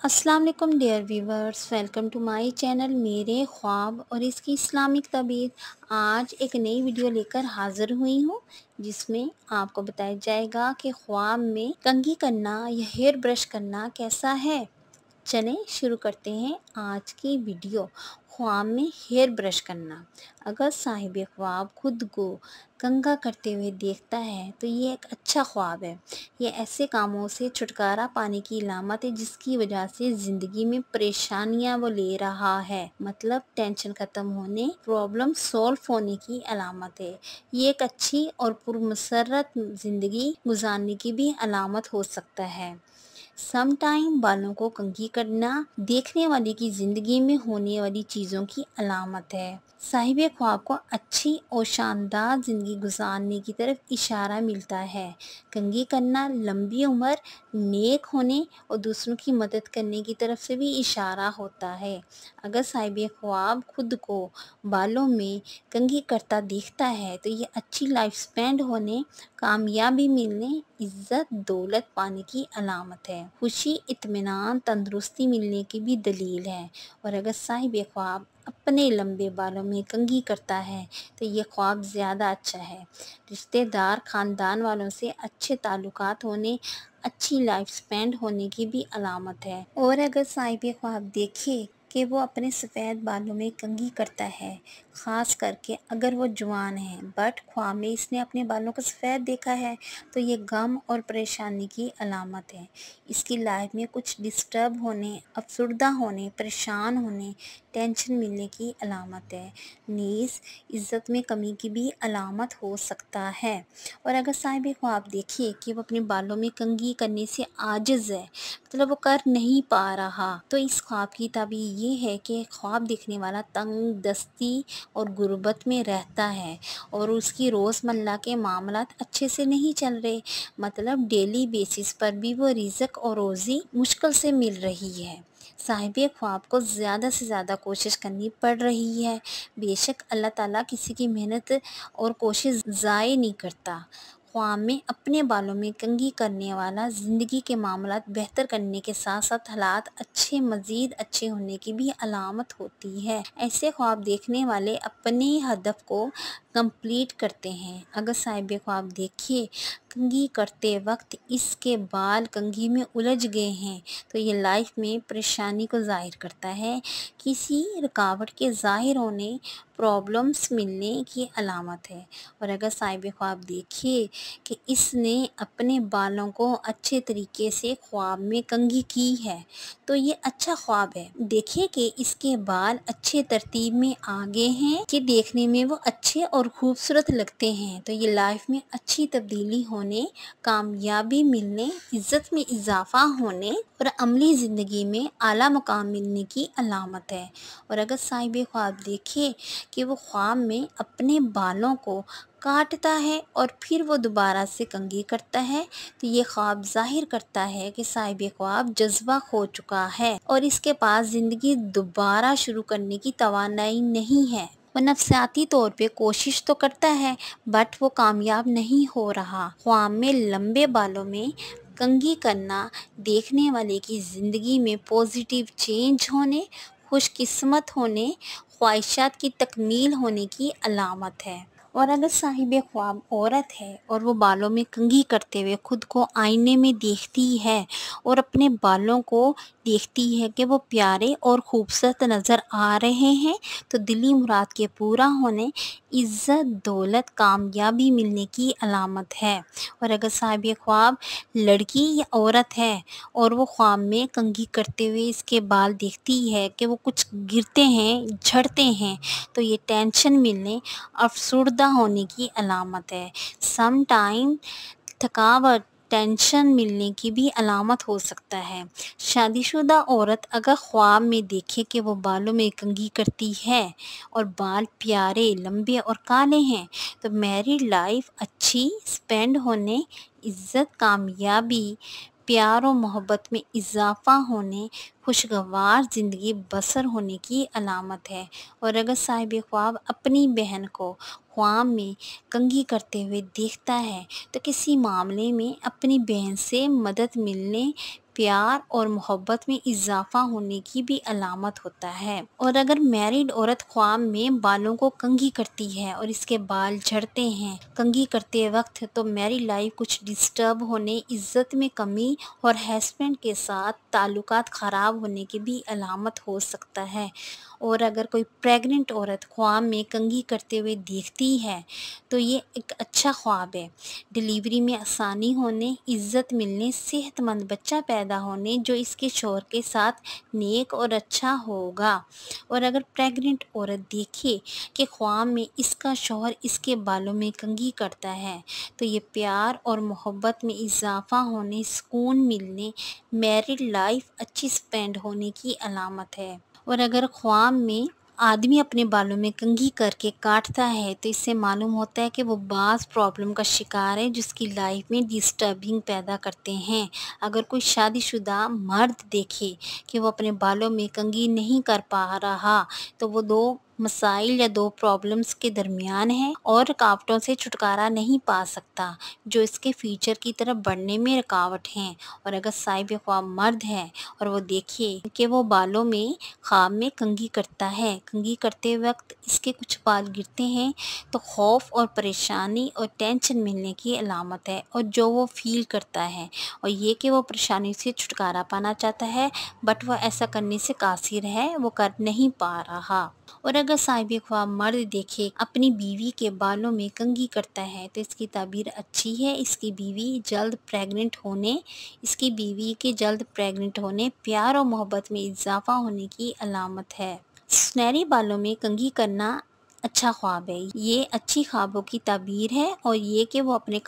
अस्सलाम वालेकुम dear viewers, welcome to my channel मेरे ख्वाब और इसकी इस्लामिक तबीयत। आज एक नई वीडियो लेकर हाज़िर हुई हूँ जिसमें आपको बताया जाएगा कि ख्वाब में कंघी करना या हेयर ब्रश करना कैसा है। चलें शुरू करते हैं आज की वीडियो। ख्वाब में हेयर ब्रश करना। अगर साहिब ख्वाब खुद को कंघा करते हुए देखता है तो ये एक अच्छा ख्वाब है। ये ऐसे कामों से छुटकारा पाने की अलामत है जिसकी वजह से ज़िंदगी में परेशानियां वो ले रहा है, मतलब टेंशन ख़त्म होने, प्रॉब्लम सॉल्व होने की अलामत है। ये एक अच्छी और पुरमसरत ज़िंदगी गुजारने की भी अलामत हो सकता है। सम टाइम बालों को कंघी करना देखने वाले की ज़िंदगी में होने वाली चीज़ों की अलामत है। साहिब ख्वाब को अच्छी और शानदार ज़िंदगी गुजारने की तरफ इशारा मिलता है। कंघी करना लंबी उम्र, नेक होने और दूसरों की मदद करने की तरफ से भी इशारा होता है। अगर साहिब ख्वाब खुद को बालों में कंघी करता देखता है तो ये अच्छी लाइफ स्पेंड होने, कामयाबी मिलने, इज्जत दौलत पाने की अलामत है। खुशी, इत्मीनान, तंदुरुस्ती मिलने की भी दलील है। और अगर साहिब ख्वाब अपने लंबे बालों में कंघी करता है तो ये ख्वाब ज़्यादा अच्छा है। रिश्तेदार, ख़ानदान वालों से अच्छे ताल्लुकात होने, अच्छी लाइफ स्पेंड होने की भी अलामत है। और अगर साहिब ख्वाब देखे कि वो अपने सफ़ेद बालों में कंघी करता है, ख़ास करके अगर वो जवान है बट ख्वाब में इसने अपने बालों को सफ़ेद देखा है, तो ये गम और परेशानी की अलामत है। इसकी लाइफ में कुछ डिस्टर्ब होने, अफसरदा होने, परेशान होने, टेंशन मिलने की अलामत है। नीज़ इज़्ज़त में कमी की भी अलामत हो सकता है। और अगर साहिब ख्वाब देखिए कि वो अपने बालों में कंघी करने से आजिज़ है, मतलब वो कर नहीं पा रहा, तो इस ख्वाब की ताबीर ये है कि ख्वाब देखने वाला तंग दस्ती और गुर्बत में रहता है और उसकी रोज़मर्रा के मामलात अच्छे से नहीं चल रहे, मतलब डेली बेसिस पर भी वो रिज़्क और रोज़ी मुश्किल से मिल रही है। साहिब ख्वाब को ज़्यादा से ज़्यादा कोशिश करनी पड़ रही है। बेशक अल्लाह ताला किसी की मेहनत और कोशिश ज़ाय नहीं करता। ख्वाब में अपने बालों में कंघी करने वाला ज़िंदगी के मामलात बेहतर करने के साथ साथ हालात मज़ीद अच्छे होने की भी अलामत होती है। ऐसे ख्वाब देखने वाले अपने हदफ को कंप्लीट करते हैं। अगर साहिब ख्वाब देखिए कंघी करते वक्त इसके बाल कंघी में उलझ गए हैं तो ये लाइफ में परेशानी को ज़ाहिर करता है, किसी रुकावट के ज़ाहिर होने, प्रॉब्लम्स मिलने की अलामत है। और अगर साहिब ख्वाब देखिए कि इसने अपने बालों को अच्छे तरीके से ख्वाब में कंघी की है तो ये अच्छा ख्वाब है। देखिए कि इसके बाल अच्छे तरतीब में आगे हैं कि देखने में वो अच्छे और खूबसूरत लगते हैं, तो ये लाइफ में अच्छी तब्दीली होने, कामयाबी मिलने, इज़्ज़त में इजाफ़ा होने और अमली ज़िंदगी में आला मुकाम मिलने की अलामत है। और अगर साहिब ख्वाब देखे कि वो ख्वाब में अपने बालों को काटता है और फिर वो दोबारा से कंघी करता है तो ये ख्वाब ज़ाहिर करता है कि साहिब ख्वाब जज्बा खो चुका है और इसके पास ज़िंदगी दोबारा शुरू करने की तवानाई नहीं है। वो नफसियाती तौर पे कोशिश तो करता है बट वो कामयाब नहीं हो रहा। ख्वाब में लंबे बालों में कंघी करना देखने वाले की ज़िंदगी में पॉजिटिव चेंज होने, खुशकिस्मत होने, ख्वाहिशात की तकमील होने की अलामत है। और अगर साहिब ख्वाब औरत है और वो बालों में कंघी करते हुए खुद को आईने में देखती है और अपने बालों को देखती है कि वो प्यारे और खूबसूरत नज़र आ रहे हैं, तो दिली मुराद के पूरा होने, इज़्ज़त दौलत कामयाबी मिलने की अलामत है। और अगर साहिब ख्वाब लड़की या औरत है और वो ख्वाब में कंघी करते हुए इसके बाल देखती है कि वो कुछ गिरते हैं, झड़ते हैं, तो ये टेंशन मिलने, अफसरदा होने की अलामत है। सम टाइम थकावट, टेंशन मिलने की भी अलामत हो सकता है। शादीशुदा औरत अगर ख्वाब में देखे कि वो बालों में कंघी करती है और बाल प्यारे, लंबे और काले हैं, तो मैरिड लाइफ अच्छी स्पेंड होने, इज़्ज़त, कामयाबी, प्यार और मोहब्बत में इजाफ़ा होने, खुशगवार ज़िंदगी बसर होने की अलामत है। और अगर साहिब ख्वाब अपनी बहन को ख्वाब में कंघी करते हुए देखता है तो किसी मामले में अपनी बहन से मदद मिलने, پیار اور محبت میں اضافہ ہونے کی بھی علامت ہوتا ہے۔ اور اگر میرڈ عورت خواب میں بالوں کو کنگھی کرتی ہے اور اس کے بال جھڑتے ہیں کنگھی کرتے وقت، تو میری لائف کچھ ڈسٹرب ہونے، عزت میں کمی اور ہسبینڈ کے ساتھ تعلقات خراب ہونے کی بھی علامت ہو سکتا ہے۔ اور اگر کوئی پریگننٹ عورت خواب میں کنگھی کرتے ہوئے دیکھتی ہے تو یہ ایک اچھا خواب ہے۔ ڈلیوری میں آسانی ہونے، عزت ملنے، صحت مند بچہ پیدا ہونے جو اس کے شوہر کے ساتھ نیک اور اچھا ہوگا۔ اور اگر پریگننٹ عورت دیکھے کہ خواب میں اس کا شوہر اس کے بالوں میں کنگھی کرتا ہے تو یہ پیار اور محبت میں اضافہ ہونے، سکون ملنے، میرڈ لائف اچھی سپینڈ ہونے کی علامت ہے۔ اور اگر خواب میں آدمی اپنے بالوں میں کنگھی کر کے کاٹتا ہے تو اس سے معلوم ہوتا ہے کہ وہ بعض پرابلم کا شکار ہے جس کی لائف میں ڈسٹربنگ پیدا کرتے ہیں۔ اگر کوئی شادی شدہ مرد دیکھے کہ وہ اپنے بالوں میں کنگھی نہیں کر پا رہا تو وہ دو مسائل یا دو پرابلمز کے درمیان ہے اور رکاوٹوں سے چھٹکارا نہیں پا سکتا جو اس کے فیوچر کی طرف بڑھنے میں رکاوٹ ہیں۔ اور اگر صاحب خواب مرد ہے اور وہ دیکھے کہ وہ بالوں میں خواب میں کنگھی کرتا ہے، کنگھی کرتے وقت اس کے کچھ بال گرتے ہیں تو خوف اور پریشانی اور ٹینشن ملنے کی علامت ہے، اور جو وہ فیل کرتا ہے اور یہ کہ وہ پریشانی سے چھٹکارا پانا چاہتا ہے بٹ وہ ایسا کرنے سے قاصر ہے، وہ کر نہیں پا رہا۔ اور اگر صاحب خواب مرد دیکھے اپنی بیوی کے بالوں میں کنگھی کرتا ہے تو اس کی تعبیر اچھی ہے، اس کی بیوی کے جلد پریگننٹ ہونے، پیار اور محبت میں اضافہ ہونے کی علامت ہے۔ سنہری بالوں میں کنگھی کرنا اچھا خواب ہے، یہ اچھی خوابوں کی تعبیر ہے اور یہ کہ وہ اپنے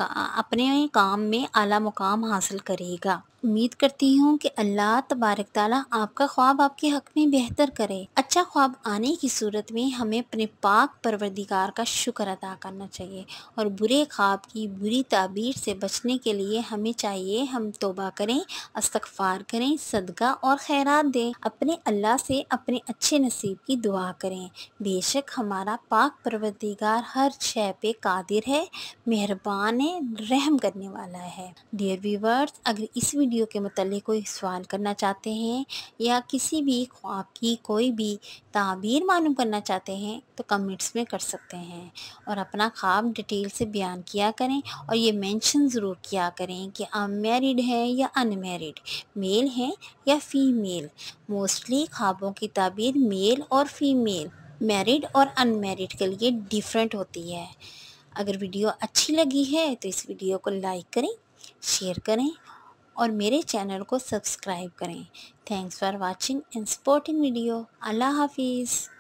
کام میں اعلیٰ مقام حاصل کرے گا۔ امید کرتی ہوں کہ اللہ تبارک تعالیٰ آپ کا خواب آپ کے حق میں بہتر کرے۔ اچھا خواب آنے کی صورت میں ہمیں اپنے پاک پروردگار کا شکر ادا کرنا چاہیے، اور برے خواب کی بری تعبیر سے بچنے کے لیے ہمیں چاہیے ہم توبہ کریں، استغفار کریں، صدقہ اور خیرات دیں، اپنے اللہ سے اپنے اچھے نصیب کی دعا کریں۔ بے شک ہمارا پاک پروردگار ہر شے پہ قادر ہے، مہربان ہے، رحم کرنے والا ہے۔ ڈیئر ویورز، اگر اس ویڈیو کے متعلق کوئی سوال کرنا چاہتے ہیں یا کسی بھی خواب کی کوئی بھی تعبیر معلوم کرنا چاہتے ہیں تو کمنٹس میں کر سکتے ہیں، اور اپنا خواب ڈیٹیل سے بیان کیا کریں، اور یہ مینشن ضرور کیا کریں کہ آپ میریڈ ہیں یا ان میریڈ، میل ہیں یا فیمیل۔ موسٹلی خوابوں کی تعبیر میل اور فیمیل، میریڈ اور ان میریڈ کے لیے ڈیفرنٹ ہوتی ہے۔ اگر ویڈیو اچھی لگی ہے تو اس ویڈیو کو لائک کریں، شیئر کریں اور میرے چینل کو سبسکرائب کریں۔ Thanks for watching and supporting video. اللہ حافظ۔